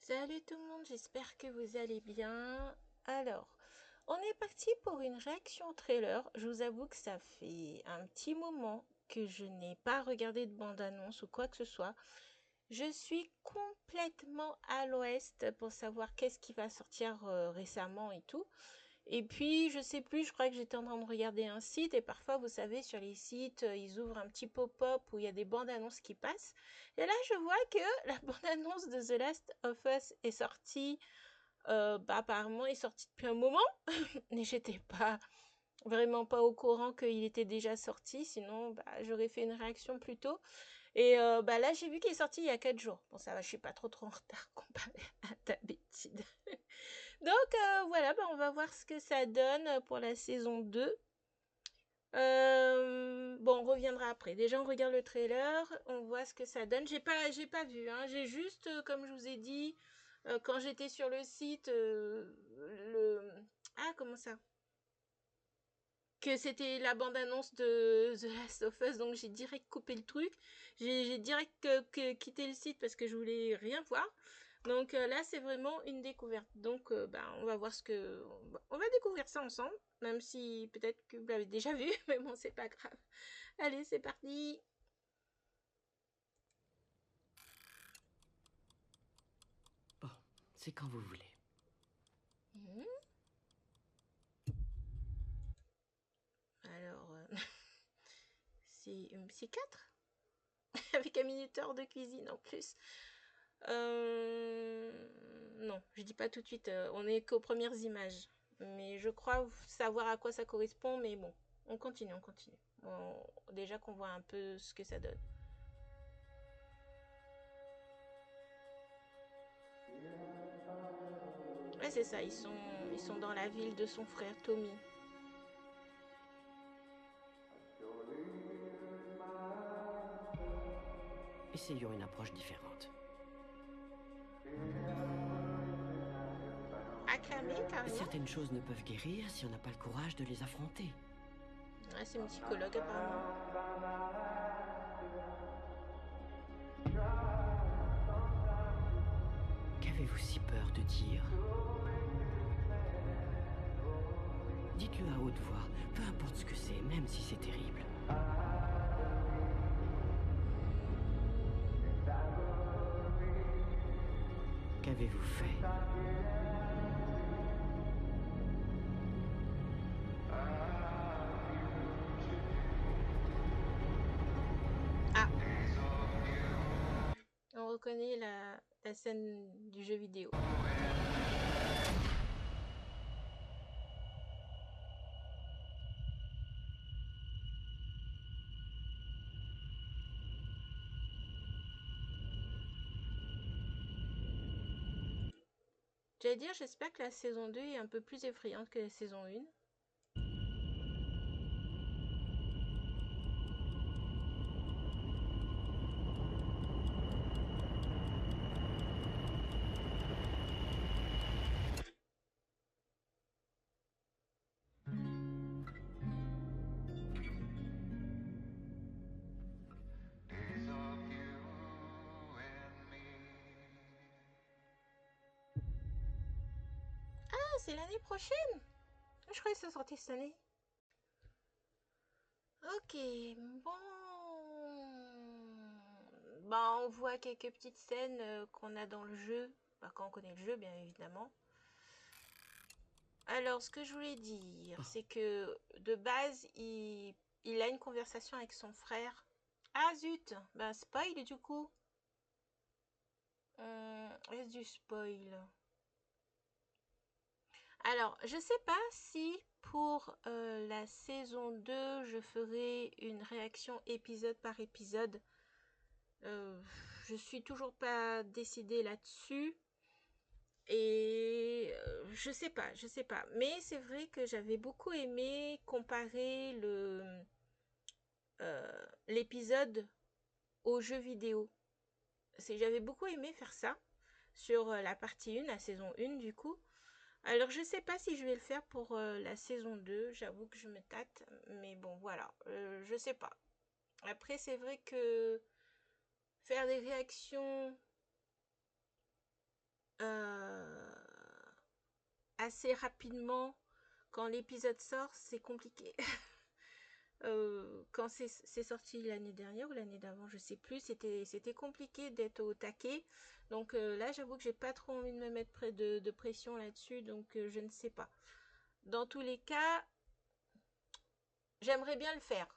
Salut tout le monde, j'espère que vous allez bien. Alors, on est parti pour une réaction au trailer. Je vous avoue que ça fait un petit moment que je n'ai pas regardé de bande-annonce ou quoi que ce soit. Je suis complètement à l'ouest pour savoir qu'est-ce qui va sortir récemment et tout. Et puis, je sais plus, je crois que j'étais en train de regarder un site et parfois, vous savez, sur les sites, ils ouvrent un petit pop-up où il y a des bandes-annonces qui passent. Et là, je vois que la bande-annonce de The Last of Us est sortie, apparemment, est sortie depuis un moment, mais j'étais vraiment pas au courant qu'il était déjà sorti, sinon, j'aurais fait une réaction plus tôt. Et là, j'ai vu qu'il est sorti il y a 4 jours. Bon, ça va, je suis pas trop en retard comparé à d'habitude. Donc voilà, on va voir ce que ça donne pour la saison 2. On reviendra après. Déjà, on regarde le trailer, on voit ce que ça donne. J'ai pas vu, hein. J'ai juste, comme je vous ai dit, quand j'étais sur le site, comment ça? Que c'était la bande-annonce de The Last of Us, donc j'ai direct coupé le truc. J'ai direct quitté le site parce que je voulais rien voir. Donc là, c'est vraiment une découverte. Donc, on va voir on va découvrir ça ensemble, même si peut-être que vous l'avez déjà vu, mais bon, c'est pas grave. Allez, c'est parti. Bon, c'est quand vous voulez. Mmh. Alors, c'est une psychiatre avec un minuteur de cuisine en plus. Non, je dis pas tout de suite. On est qu'aux premières images. Mais je crois savoir à quoi ça correspond. Mais bon, on continue. Déjà qu'on voit un peu ce que ça donne. Ouais, c'est ça. Ils sont dans la ville de son frère Tommy. Essayons une approche différente. Acclamé carrément. Certaines choses ne peuvent guérir si on n'a pas le courage de les affronter. Ouais, c'est une psychologue apparemment. Qu'avez-vous si peur de dire? Dites-le à haute voix, peu importe ce que c'est, même si c'est terrible. Qu'avez-vous fait? Ah, on reconnaît la scène du jeu vidéo. J'allais dire, j'espère que la saison 2 est un peu plus effrayante que la saison 1. Ah, c'est l'année prochaine. Je croyais que ça sortait cette année. Ok, bon. On voit quelques petites scènes qu'on a dans le jeu. Quand on connaît le jeu, bien évidemment. Alors, ce que je voulais dire, c'est que de base, il a une conversation avec son frère. Ah zut, spoil du coup. Est-ce du spoil? Alors, je sais pas si pour la saison 2, je ferai une réaction épisode par épisode. Je suis toujours pas décidée là-dessus. Et je sais pas. Mais c'est vrai que j'avais beaucoup aimé comparer l'épisode au jeu vidéo. J'avais beaucoup aimé faire ça sur la partie 1, la saison 1 du coup. Alors je sais pas si je vais le faire pour la saison 2, j'avoue que je me tâte, mais bon voilà, je sais pas. Après c'est vrai que faire des réactions assez rapidement. Quand l'épisode sort, c'est compliqué. Quand c'est sorti l'année dernière ou l'année d'avant, je sais plus, c'était compliqué d'être au taquet. Donc là, j'avoue que j'ai pas trop envie de me mettre près de pression là-dessus, donc je ne sais pas. Dans tous les cas, j'aimerais bien le faire.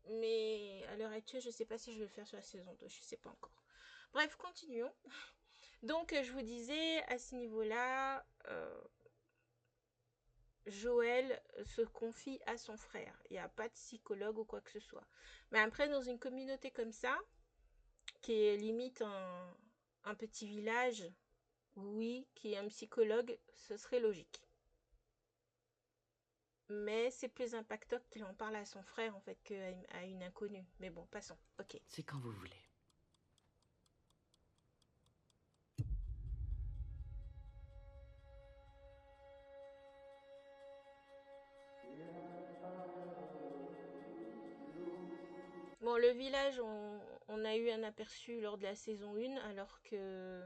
Mais à l'heure actuelle, je ne sais pas si je vais le faire sur la saison 2, je ne sais pas encore. Bref, continuons. Donc, je vous disais, à ce niveau-là, Joël se confie à son frère. Il n'y a pas de psychologue ou quoi que ce soit. Mais après, dans une communauté comme ça, qui est limite un petit village, oui, qui est un psychologue, ce serait logique. Mais c'est plus impactant qu'il en parle à son frère, en fait, qu'à une inconnue. Mais bon, passons. Ok. C'est quand vous voulez. Bon, le village, on a eu un aperçu lors de la saison 1, alors que...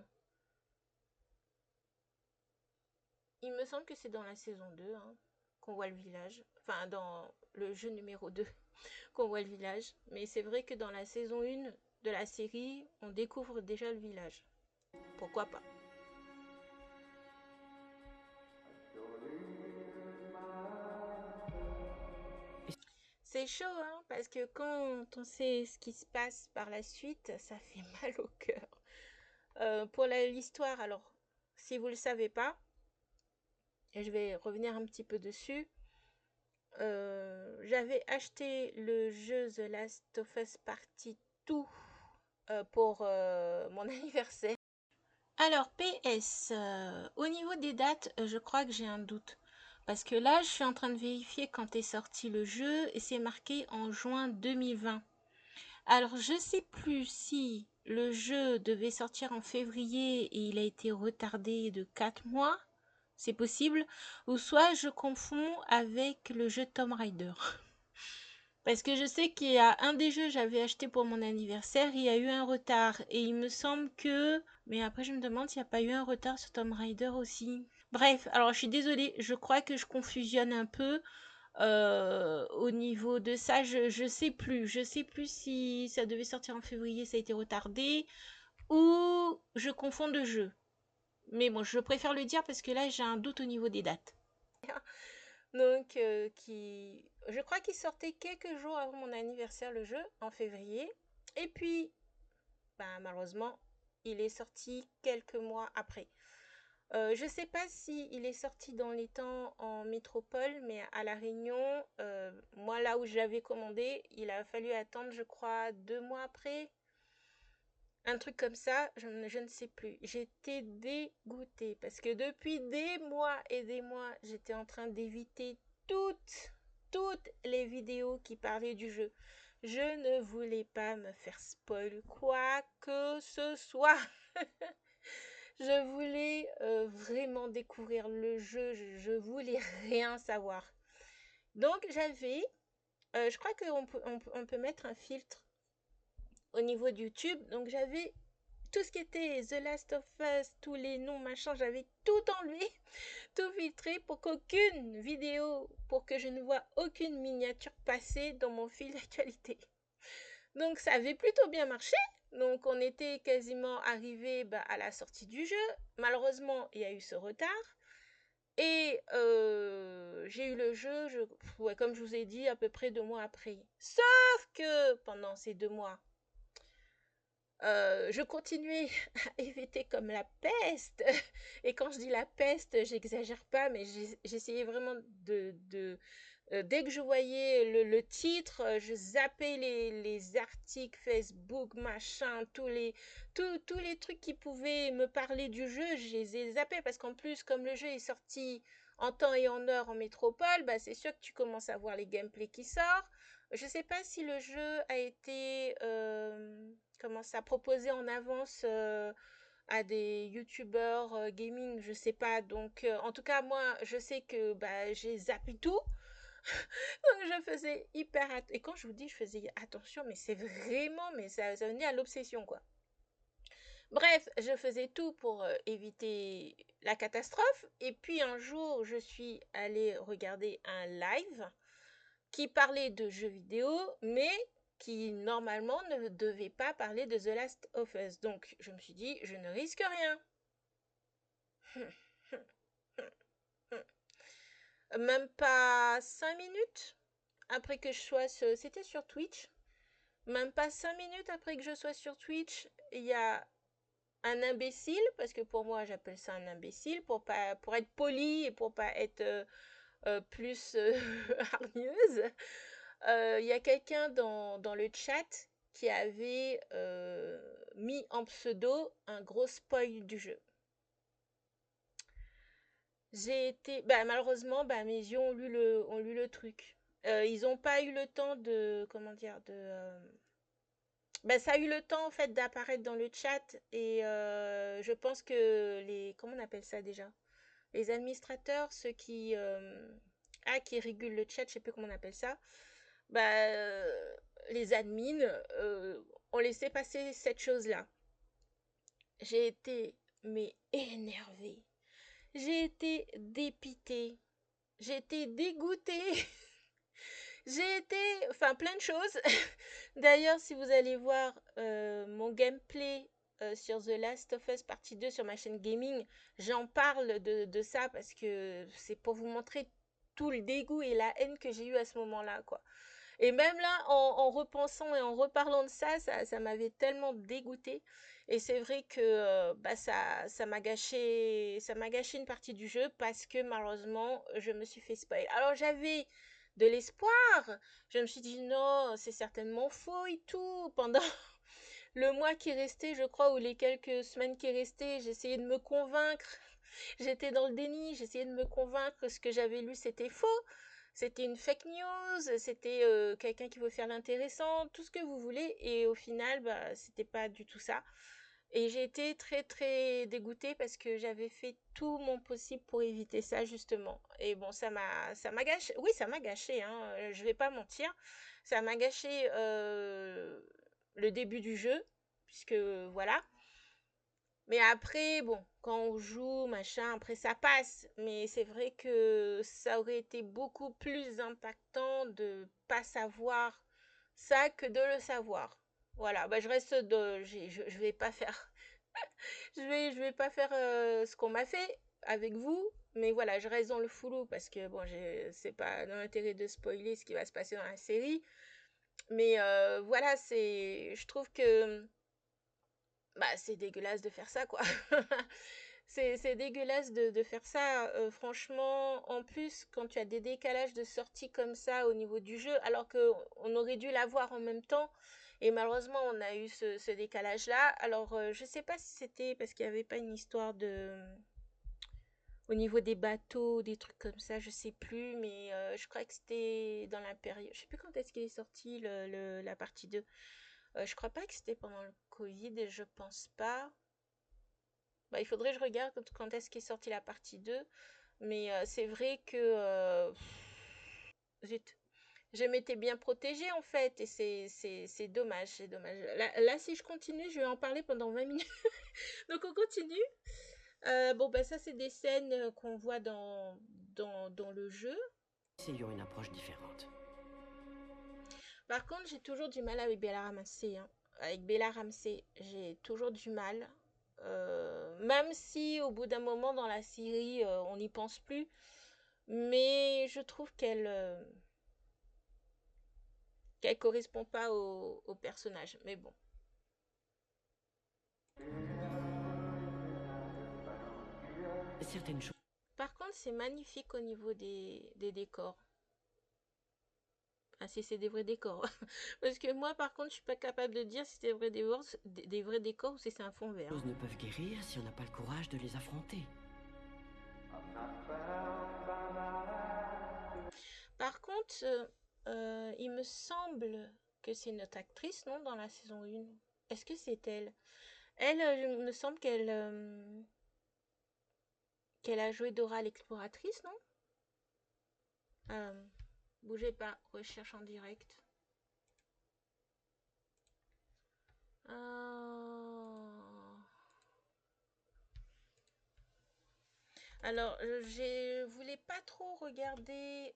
Il me semble que c'est dans la saison 2 hein, qu'on voit le village. Enfin, dans le jeu numéro 2 qu'on voit le village. Mais c'est vrai que dans la saison 1 de la série, on découvre déjà le village. Pourquoi pas? C'est chaud, hein, parce que quand on sait ce qui se passe par la suite, ça fait mal au cœur. Pour l'histoire, alors, si vous ne le savez pas, et je vais revenir un petit peu dessus, j'avais acheté le jeu The Last of Us Partie 2 pour mon anniversaire. Alors, PS, au niveau des dates, je crois que j'ai un doute. Parce que là, je suis en train de vérifier quand est sorti le jeu et c'est marqué en juin 2020. Alors, je sais plus si le jeu devait sortir en février et il a été retardé de 4 mois, c'est possible, ou soit je confonds avec le jeu Tomb Raider. Parce que je sais qu'il y a un des jeux que j'avais acheté pour mon anniversaire, il y a eu un retard. Et il me semble que... Mais après, je me demande s'il n'y a pas eu un retard sur Tomb Raider aussi. Bref, alors je suis désolée, je crois que je confusionne un peu. Au niveau de ça, je sais plus. Je sais plus si ça devait sortir en février, ça a été retardé. Ou je confonds de jeux. Mais bon, je préfère le dire parce que là, j'ai un doute au niveau des dates. Donc, je crois qu'il sortait quelques jours avant mon anniversaire, le jeu, en février. Et puis, ben, malheureusement, il est sorti quelques mois après. Je ne sais pas s'il est sorti dans les temps en métropole, mais à La Réunion, moi, là où j'avais commandé, il a fallu attendre, je crois, 2 mois après. Un truc comme ça, je ne sais plus. J'étais dégoûtée parce que depuis des mois et des mois, j'étais en train d'éviter toutes les vidéos qui parlaient du jeu. Je ne voulais pas me faire spoil quoi que ce soit. Je voulais vraiment découvrir le jeu. Je voulais rien savoir. Donc j'avais, je crois qu'on peut mettre un filtre au niveau de YouTube. Donc j'avais tout ce qui était The Last of Us, tous les noms, machin, j'avais tout enlevé, tout filtré pour qu'aucune vidéo, pour que je ne vois aucune miniature passer dans mon fil d'actualité. Donc ça avait plutôt bien marché. Donc on était quasiment arrivé à la sortie du jeu. Malheureusement, il y a eu ce retard. Et j'ai eu le jeu, comme je vous ai dit, à peu près 2 mois après. Sauf que pendant ces 2 mois, je continuais à éviter comme la peste. Et quand je dis la peste, j'exagère pas, mais j'essayais vraiment dès que je voyais le titre, je zappais les articles Facebook, machin, tous les trucs qui pouvaient me parler du jeu, je les ai zappés parce qu'en plus, comme le jeu est sorti en temps et en heure en métropole, c'est sûr que tu commences à voir les gameplays qui sortent. Je sais pas si le jeu a été comment ça proposé en avance à des youtubeurs gaming, je sais pas. Donc en tout cas moi je sais que j'ai zappé tout. Donc je faisais et quand je vous dis je faisais attention, mais c'est vraiment, mais ça venait à l'obsession quoi. Bref, je faisais tout pour éviter la catastrophe. Et puis un jour, je suis allée regarder un live qui parlait de jeux vidéo, mais qui normalement ne devait pas parler de The Last of Us. Donc je me suis dit, je ne risque rien. Même pas 5 minutes après que je sois c'était sur Twitch. Même pas 5 minutes après que je sois sur Twitch, il y a un imbécile, parce que pour moi j'appelle ça un imbécile, pour être poli et pour pas être plus hargneuse. Il y a quelqu'un dans le chat qui avait mis en pseudo un gros spoil du jeu. J'ai été, malheureusement, mes yeux ont lu le truc. Ils n'ont pas eu le temps de, comment dire, ça a eu le temps en fait d'apparaître dans le chat et je pense que comment on appelle ça déjà? Les administrateurs, ceux qui régulent le chat, je sais plus comment on appelle ça, les admins ont laissé passer cette chose-là. J'ai été mais énervée, j'ai été dépitée, j'ai été dégoûtée. J'ai été, enfin plein de choses. D'ailleurs, si vous allez voir mon gameplay sur The Last of Us partie 2 sur ma chaîne gaming, j'en parle de ça parce que c'est pour vous montrer tout le dégoût et la haine que j'ai eu à ce moment-là, quoi. Et même là, en repensant et en reparlant de ça m'avait tellement dégoûté. Et c'est vrai que ça m'a gâché une partie du jeu parce que malheureusement, je me suis fait spoil. Alors j'avais de l'espoir. Je me suis dit non, c'est certainement faux et tout. Pendant le mois qui restait, je crois, ou les quelques semaines qui restaient, j'essayais de me convaincre. J'étais dans le déni, j'essayais de me convaincre que ce que j'avais lu c'était faux. C'était une fake news, c'était quelqu'un qui veut faire l'intéressant, tout ce que vous voulez. Et au final, c'était pas du tout ça. Et j'ai été très très dégoûtée parce que j'avais fait tout mon possible pour éviter ça justement. Et bon, ça m'a gâché. Oui, ça m'a gâché. Hein, je vais pas mentir. Ça m'a gâché le début du jeu, puisque voilà. Mais après, bon, quand on joue, machin, après ça passe. Mais c'est vrai que ça aurait été beaucoup plus impactant de pas savoir ça que de le savoir. Voilà, je reste je vais pas faire je vais pas faire ce qu'on m'a fait avec vous, mais voilà, je reste dans le flou parce que bon, c'est pas dans l'intérêt de spoiler ce qui va se passer dans la série, mais voilà, je trouve que c'est dégueulasse de faire ça, quoi. C'est dégueulasse de faire ça, franchement. En plus, quand tu as des décalages de sortie comme ça au niveau du jeu, alors qu'on aurait dû l'avoir en même temps, et malheureusement, on a eu ce décalage-là. Alors, je sais pas si c'était parce qu'il n'y avait pas une histoire au niveau des bateaux, des trucs comme ça, je sais plus, mais je crois que c'était dans la période. Je sais plus quand est-ce qu'il est sorti la partie 2. Je crois pas que c'était pendant le Covid, je pense pas. Il faudrait que je regarde quand est-ce qu'est sortie la partie 2. Mais c'est vrai que zut, je m'étais bien protégée en fait. Et c'est dommage, c'est dommage. Là, si je continue, je vais en parler pendant 20 minutes. Donc on continue. Ça c'est des scènes qu'on voit dans le jeu. Essayons une approche différente. Par contre, j'ai toujours du mal avec Bella Ramsey. Hein. Avec Bella Ramsey, j'ai toujours du mal. Même si au bout d'un moment dans la série, on n'y pense plus. Mais je trouve qu'elle correspond pas au personnage. Mais bon. Certaines choses. Par contre, c'est magnifique au niveau des décors. Ah, si c'est des vrais décors. Parce que moi, par contre, je suis pas capable de dire si c'est des vrais décors ou si c'est un fond vert. Choses ne peuvent guérir si on n'a pas le courage de les affronter. Par contre, il me semble que c'est notre actrice, non, dans la saison 1. Est-ce que c'est elle? Elle, il me semble qu'elle a joué Dora l'exploratrice, non? Euh, Bougez pas, recherche en direct. Euh, Alors, je voulais pas trop regarder...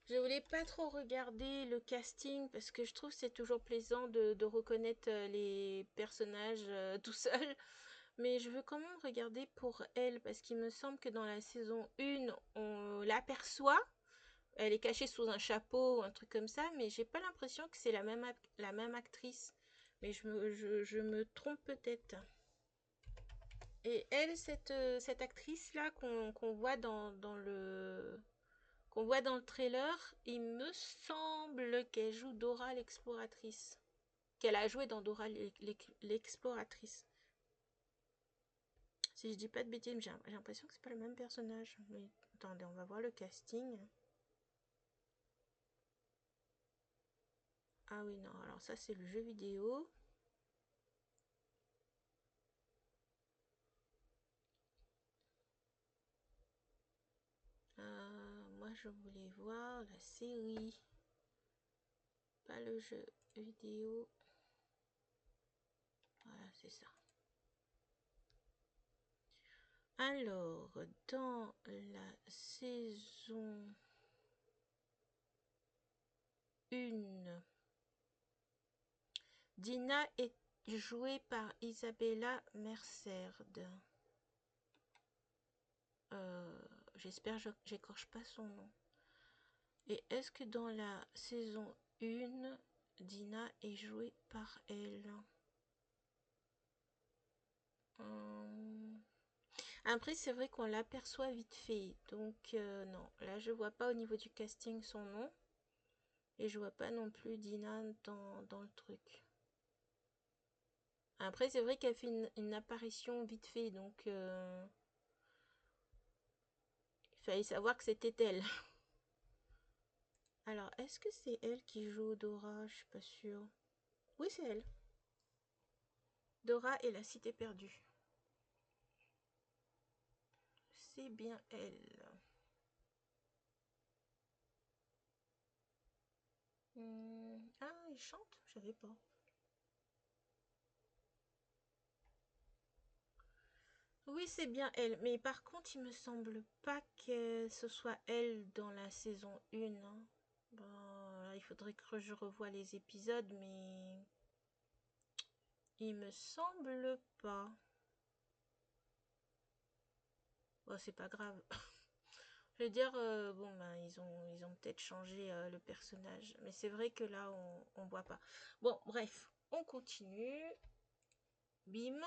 Je voulais pas trop regarder le casting parce que je trouve que c'est toujours plaisant de reconnaître les personnages tout seul. Mais je veux quand même regarder pour elle parce qu'il me semble que dans la saison 1, on l'aperçoit. Elle est cachée sous un chapeau ou un truc comme ça, mais j'ai pas l'impression que c'est la même actrice. Mais je me trompe peut-être. Et elle, cette actrice-là qu'on voit qu'on voit dans le trailer, il me semble qu'elle joue Dora l'exploratrice. Qu'elle a joué dans Dora l'exploratrice. Si je dis pas de bêtises, j'ai l'impression que c'est pas le même personnage. Mais attendez, on va voir le casting. Ah oui, non, alors ça c'est le jeu vidéo. Moi je voulais voir la série, pas le jeu vidéo. Voilà, c'est ça. Alors, dans la saison 1, Dina est jouée par Isabella Merced. J'espère que j'écorche pas son nom. Et est-ce que dans la saison 1, Dina est jouée par elle? Après, c'est vrai qu'on l'aperçoit vite fait. Donc, non. Là, je vois pas au niveau du casting son nom. Et je vois pas non plus Dina dans le truc. Après, c'est vrai qu'elle fait une apparition vite fait. Donc, il fallait savoir que c'était elle. Alors, est-ce que c'est elle qui joue Dora? Je suis pas sûre. Oui, c'est elle. Dora et la cité perdue. C'est bien elle. Ah, il chante? Je savais pas. Oui, c'est bien elle. Mais par contre, il me semble pas que ce soit elle dans la saison 1. Hein. Bon, là, il faudrait que je revoie les épisodes, mais il me semble pas. Bon, c'est pas grave. Je veux dire, bon, ben, ils ont peut-être changé le personnage. Mais c'est vrai que là, on voit pas. Bon, bref, on continue. Bim.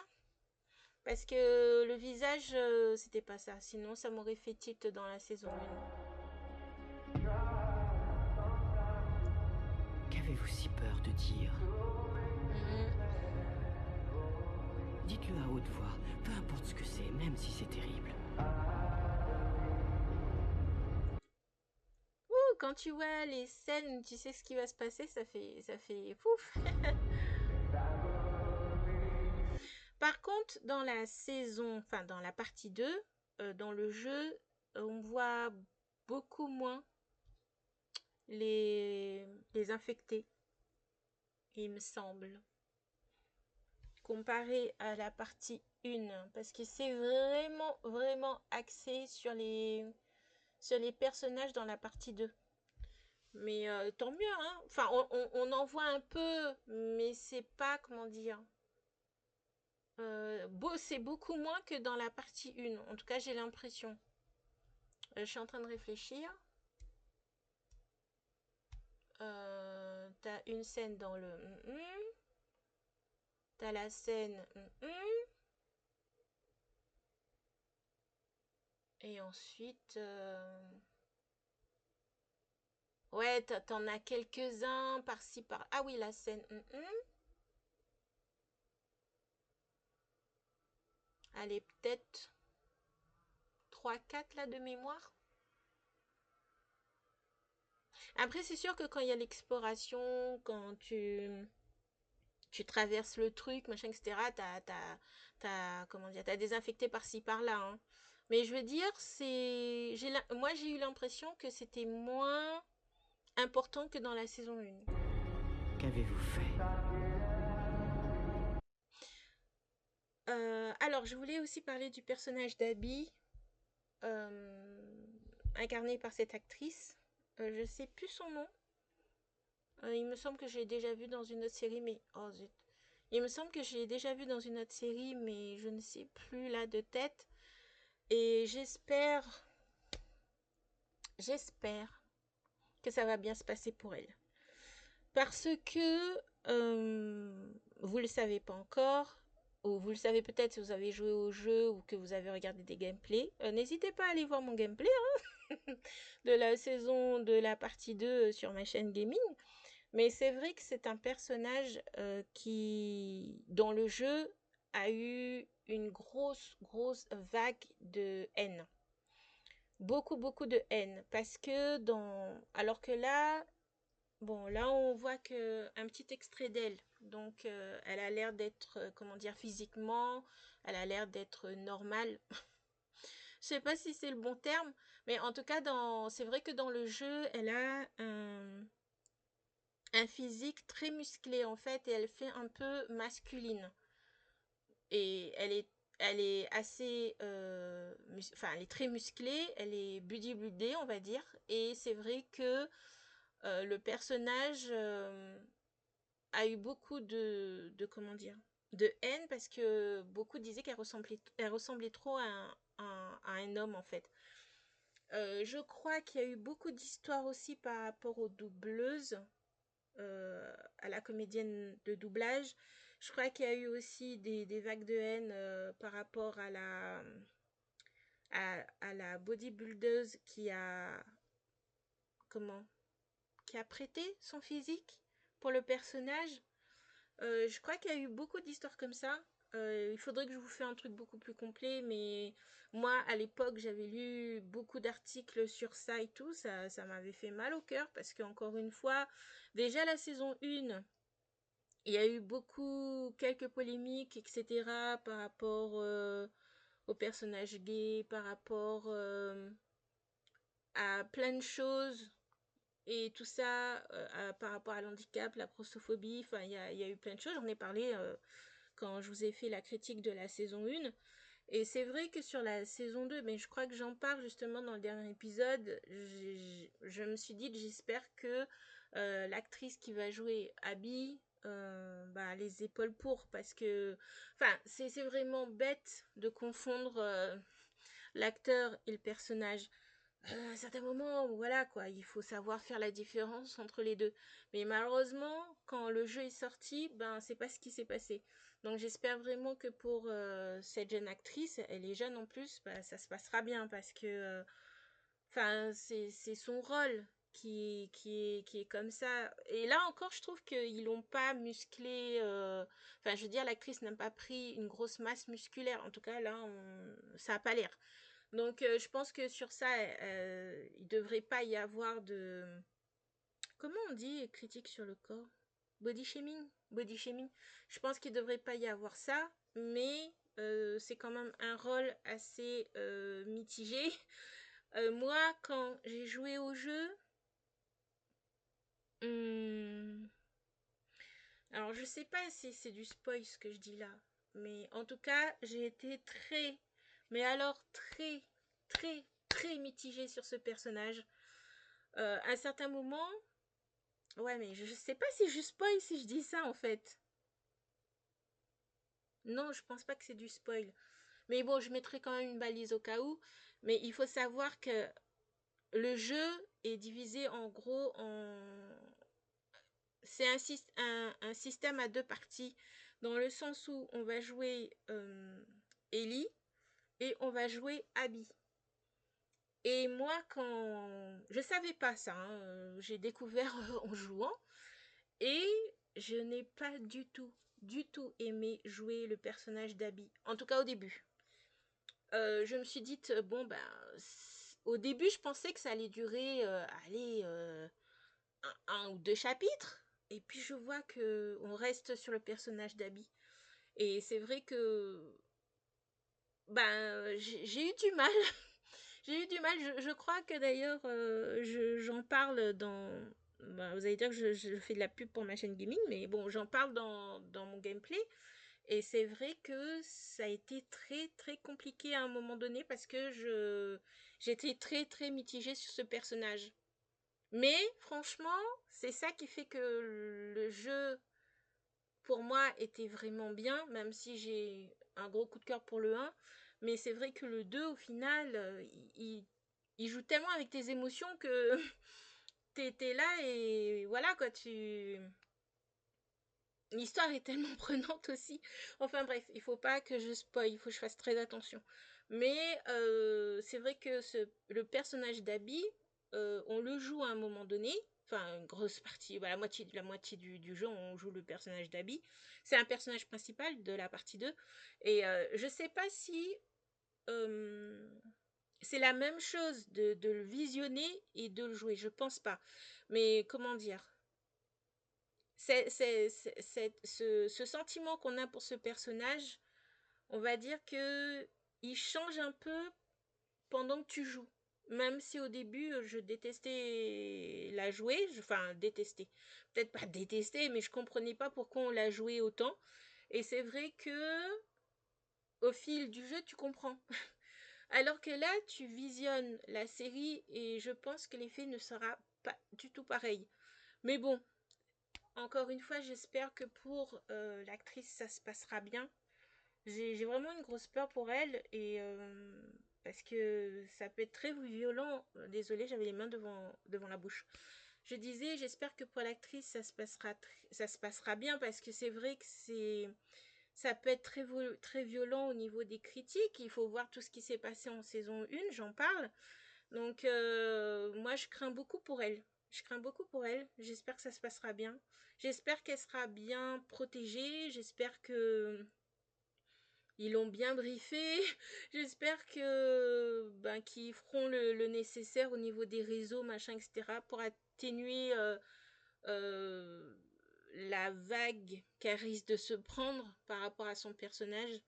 Parce que le visage, c'était pas ça. Sinon, ça m'aurait fait tilt dans la saison 1. Qu'avez-vous si peur de dire? Dites-le à haute voix, peu importe ce que c'est, même si c'est terrible. Ouh, quand tu vois les scènes, tu sais ce qui va se passer, ça fait pouf. Par contre, dans la saison, enfin dans la partie 2, dans le jeu, on voit beaucoup moins les infectés, il me semble, comparé à la partie 1, parce que c'est vraiment axé sur les personnages dans la partie 2. Mais tant mieux, hein. Enfin, on en voit un peu, mais c'est pas, comment dire, c'est beaucoup moins que dans la partie 1. En tout cas, j'ai l'impression. Je suis en train de réfléchir. T'as une scène dans le t'as la scène et ensuite ouais, t'en as quelques-uns par-ci par ah oui, la scène elle est peut-être 3 4 là de mémoire. Après, c'est sûr que quand il y a l'exploration, quand tu traverses le truc, machin, etc., comment dire, t'as désinfecté par-ci par-là. Hein. Mais je veux dire, moi j'ai eu l'impression que c'était moins important que dans la saison 1. Qu'avez-vous fait? Alors, je voulais aussi parler du personnage d'Abby, incarné par cette actrice. Je sais plus son nom. Il me semble que je l'ai déjà vu dans une autre série, mais oh zut. Il me semble que je l'ai déjà vu dans une autre série, mais je ne sais plus là de tête. Et j'espère que ça va bien se passer pour elle. Parce que vous le savez pas encore, ou vous le savez peut-être si vous avez joué au jeu ou que vous avez regardé des gameplays. N'hésitez pas à aller voir mon gameplay de la saison de la partie 2 sur ma chaîne gaming. Mais c'est vrai que c'est un personnage qui, dans le jeu, a eu une grosse vague de haine. Beaucoup de haine. Parce que alors que là, bon, là on voit que un petit extrait d'elle. Donc elle a l'air d'être, comment dire, physiquement, elle a l'air d'être normale. Je sais pas si c'est le bon terme, mais en tout cas, c'est vrai que dans le jeu, elle a un physique très musclé en fait, et elle fait un peu masculine. Et elle est assez, enfin, elle est très musclée, elle est bodybuildée, on va dire. Et c'est vrai que le personnage a eu beaucoup comment dire, de haine parce que beaucoup disaient elle ressemblait trop à un homme en fait. Je crois qu'il y a eu beaucoup d'histoires aussi par rapport aux doubleuses, à la comédienne de doublage. Je crois qu'il y a eu aussi des vagues de haine par rapport à la bodybuildeuse comment, qui a prêté son physique pour le personnage. Je crois qu'il y a eu beaucoup d'histoires comme ça. Il faudrait que je vous fasse un truc beaucoup plus complet, mais moi, à l'époque, j'avais lu beaucoup d'articles sur ça et tout. Ça m'avait fait mal au cœur parce qu'encore une fois, déjà la saison 1, il y a eu quelques polémiques, etc. par rapport aux personnages gays, par rapport à plein de choses et tout ça, par rapport à l'handicap, la grossophobie. Enfin, il y a eu plein de choses. J'en ai parlé quand je vous ai fait la critique de la saison 1. Et c'est vrai que sur la saison 2, mais je crois que j'en parle justement dans le dernier épisode, je me suis dit que j'espère que l'actrice qui va jouer Abby, les épaules pour, parce que, enfin, c'est vraiment bête de confondre l'acteur et le personnage. À un certain moment, voilà quoi, il faut savoir faire la différence entre les deux. Mais malheureusement, quand le jeu est sorti, ben c'est pas ce qui s'est passé. Donc j'espère vraiment que pour cette jeune actrice, elle est jeune en plus, bah, ça se passera bien parce que, enfin, c'est son rôle qui est comme ça. Et là encore, je trouve qu'ils l'ont pas musclé. Enfin, je veux dire, l'actrice n'a pas pris une grosse masse musculaire. En tout cas, là, ça a pas l'air. Donc, je pense que sur ça, il devrait pas y avoir de... Comment on dit critique sur le corps? Body shaming? Body shaming. Je pense qu'il devrait pas y avoir ça, mais c'est quand même un rôle assez mitigé. Moi, quand j'ai joué au jeu, hum, alors je sais pas si c'est du spoil ce que je dis là, mais en tout cas, j'ai été mais alors très mitigée sur ce personnage. À un certain moment, ouais, mais je sais pas si je spoil si je dis ça en fait. Non, je pense pas que c'est du spoil. Mais bon, je mettrai quand même une balise au cas où. Mais il faut savoir que le jeu est divisé en gros en... C'est un système à deux parties, dans le sens où on va jouer Ellie et on va jouer Abby. Et moi, quand... Je savais pas ça, hein, j'ai découvert en jouant. Et je n'ai pas du tout aimé jouer le personnage d'Abby. En tout cas au début. Je me suis dit, bon, ben, au début, je pensais que ça allait durer, un ou deux chapitres. Et puis je vois que on reste sur le personnage d'Abby. Et c'est vrai que, ben, j'ai eu du mal. J'ai eu du mal. Je crois que d'ailleurs, j'en parle bah, vous allez dire que je fais de la pub pour ma chaîne gaming, mais bon, j'en parle dans mon gameplay. Et c'est vrai que ça a été très très compliqué à un moment donné parce que j'étais très très mitigée sur ce personnage. Mais franchement, c'est ça qui fait que le jeu, pour moi, était vraiment bien, même si j'ai un gros coup de cœur pour le 1. Mais c'est vrai que le 2, au final, il joue tellement avec tes émotions que t'es là et voilà quoi, l'histoire est tellement prenante aussi. Enfin bref, il faut pas que je spoil, il faut que je fasse très attention. Mais c'est vrai que le personnage d'Abby, on le joue à un moment donné. Enfin, une grosse partie, bah, la moitié du jeu, on joue le personnage d'Abby. C'est un personnage principal de la partie 2. Et je sais pas si euh, c'est la même chose de le visionner et de le jouer. Je pense pas. Mais comment dire, ce sentiment qu'on a pour ce personnage, on va dire que il change un peu pendant que tu joues. Même si au début je détestais la jouer, enfin détester, peut-être pas détester, mais je comprenais pas pourquoi on la jouait autant. Et c'est vrai que au fil du jeu, tu comprends. Alors que là, tu visionnes la série et je pense que l'effet ne sera pas du tout pareil. Mais bon, encore une fois, j'espère que pour l'actrice, ça se passera bien. J'ai vraiment une grosse peur pour elle et parce que ça peut être très violent. Désolée, j'avais les mains devant la bouche. Je disais, j'espère que pour l'actrice, ça se passera bien parce que c'est vrai que ça peut être très violent au niveau des critiques. Il faut voir tout ce qui s'est passé en saison 1, j'en parle. Donc, moi, je crains beaucoup pour elle. Je crains beaucoup pour elle. J'espère que ça se passera bien. J'espère qu'elle sera bien protégée. J'espère que ils l'ont bien briefé. J'espère que qu'ils feront le nécessaire au niveau des réseaux, machin, etc. pour atténuer euh, la vague qu'elle risque de se prendre par rapport à son personnage.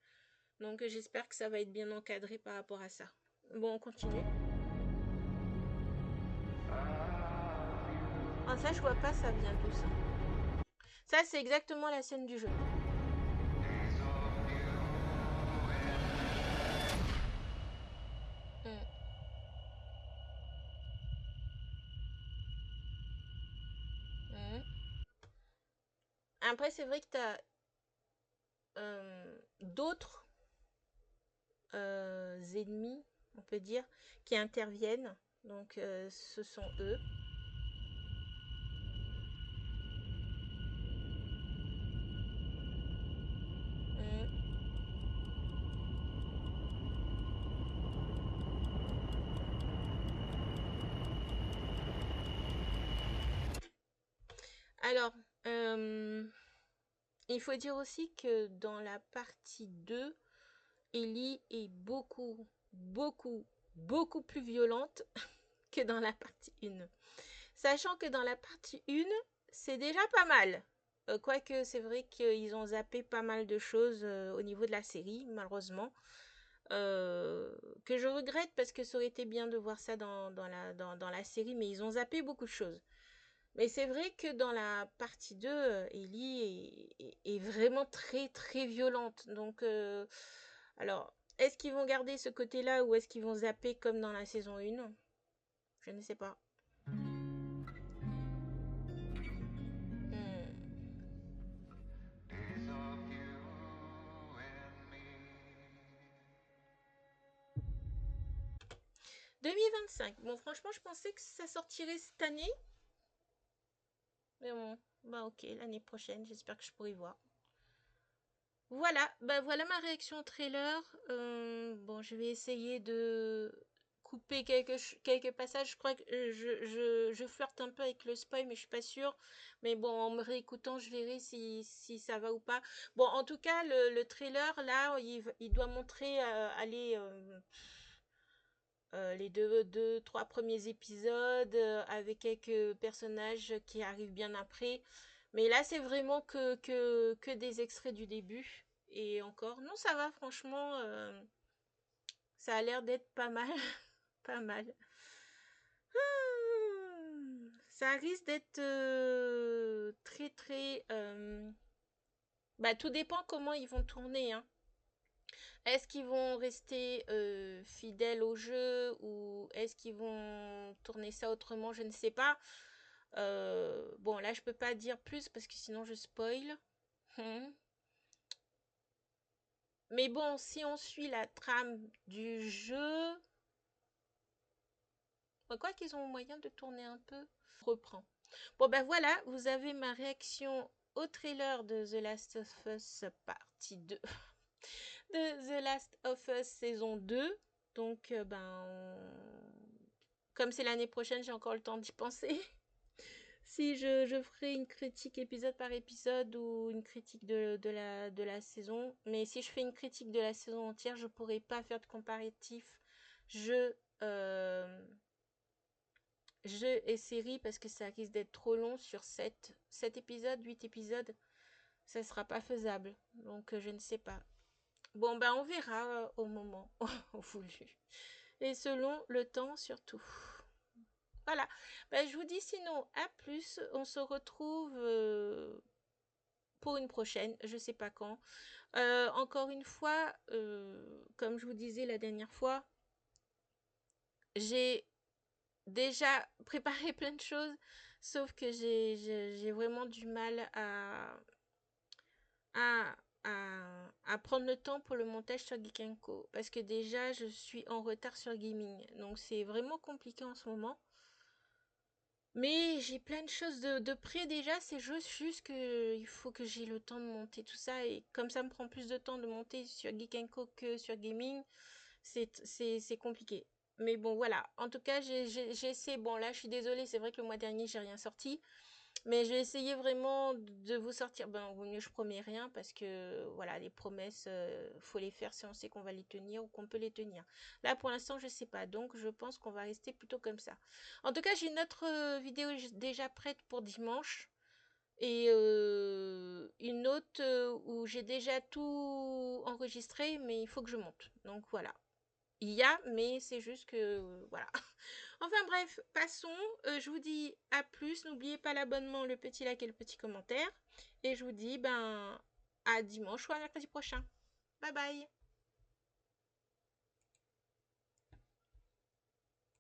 Donc j'espère que ça va être bien encadré par rapport à ça. Bon, on continue. Ah, ça, je vois pas, ça vient d'où ça. Ça, c'est exactement la scène du jeu. Mm. Mm. Après, c'est vrai que tu as d'autres ennemis, on peut dire, qui interviennent. Donc, ce sont eux. Mm. Alors, il faut dire aussi que dans la partie 2, Ellie est beaucoup plus violente que dans la partie 1. Sachant que dans la partie 1, c'est déjà pas mal. Quoique, c'est vrai qu'ils ont zappé pas mal de choses au niveau de la série, malheureusement. Que je regrette parce que ça aurait été bien de voir ça dans la série, mais ils ont zappé beaucoup de choses. Mais c'est vrai que dans la partie 2, Ellie est vraiment très très violente. Donc, alors, est-ce qu'ils vont garder ce côté-là ou est-ce qu'ils vont zapper comme dans la saison 1? Je ne sais pas. Hmm. 2025. Bon, franchement, je pensais que ça sortirait cette année. Mais bon, bah ok, l'année prochaine, j'espère que je pourrai y voir. Voilà, bah voilà ma réaction au trailer. Bon, je vais essayer de couper quelques passages. Je crois que je flirte un peu avec le spoil, mais je suis pas sûre. Mais bon, en me réécoutant, je verrai si ça va ou pas. Bon, en tout cas, le trailer, là, il doit montrer les trois premiers épisodes avec quelques personnages qui arrivent bien après. Mais là, c'est vraiment que des extraits du début. Et encore, non, ça va, franchement, ça a l'air d'être pas mal. Pas mal. Ça risque d'être très très... Bah, tout dépend comment ils vont tourner, hein. Est-ce qu'ils vont rester fidèles au jeu ou est-ce qu'ils vont tourner ça autrement? Je ne sais pas. Bon, là, je peux pas dire plus parce que sinon je spoil. Hmm. Mais bon, si on suit la trame du jeu, quoi qu'ils ont moyen de tourner un peu, reprend. Bon, ben voilà, vous avez ma réaction au trailer de The Last of Us partie 2. De The Last of Us saison 2. Donc, comme c'est l'année prochaine, j'ai encore le temps d'y penser. Si je ferai une critique épisode par épisode ou une critique de la saison. Mais si je fais une critique de la saison entière, je pourrai pas faire de comparatif jeu, jeu et série parce que ça risque d'être trop long sur 7 épisodes, 8 épisodes. Ça sera pas faisable. Donc, je ne sais pas. Bon, ben on verra au moment voulu. Et selon le temps surtout. Voilà. Ben, je vous dis sinon à plus. On se retrouve pour une prochaine. Je sais pas quand. Encore une fois, comme je vous disais la dernière fois, j'ai déjà préparé plein de choses. Sauf que j'ai vraiment du mal à, à prendre le temps pour le montage sur Geekenko. Parce que déjà, je suis en retard sur gaming. Donc, c'est vraiment compliqué en ce moment. Mais j'ai plein de choses de près déjà. C'est juste que il faut que j'ai le temps de monter tout ça. Et comme ça me prend plus de temps de monter sur Geekenko que sur gaming, c'est compliqué. Mais bon, voilà. En tout cas, j'ai essayé. Bon, là, je suis désolée. C'est vrai que le mois dernier, j'ai rien sorti. Mais j'ai essayé vraiment de vous sortir. Ben, vaut mieux je promets rien parce que voilà, les promesses, faut les faire si on sait qu'on va les tenir ou qu'on peut les tenir. Là, pour l'instant, je sais pas. Donc, je pense qu'on va rester plutôt comme ça. En tout cas, j'ai une autre vidéo déjà prête pour dimanche et une autre où j'ai déjà tout enregistré, mais il faut que je monte. Donc voilà. Il y a, mais c'est juste que voilà. Enfin bref, passons. Je vous dis à plus. N'oubliez pas l'abonnement, le petit like et le petit commentaire. Et je vous dis à dimanche ou à mercredi prochain. Bye bye.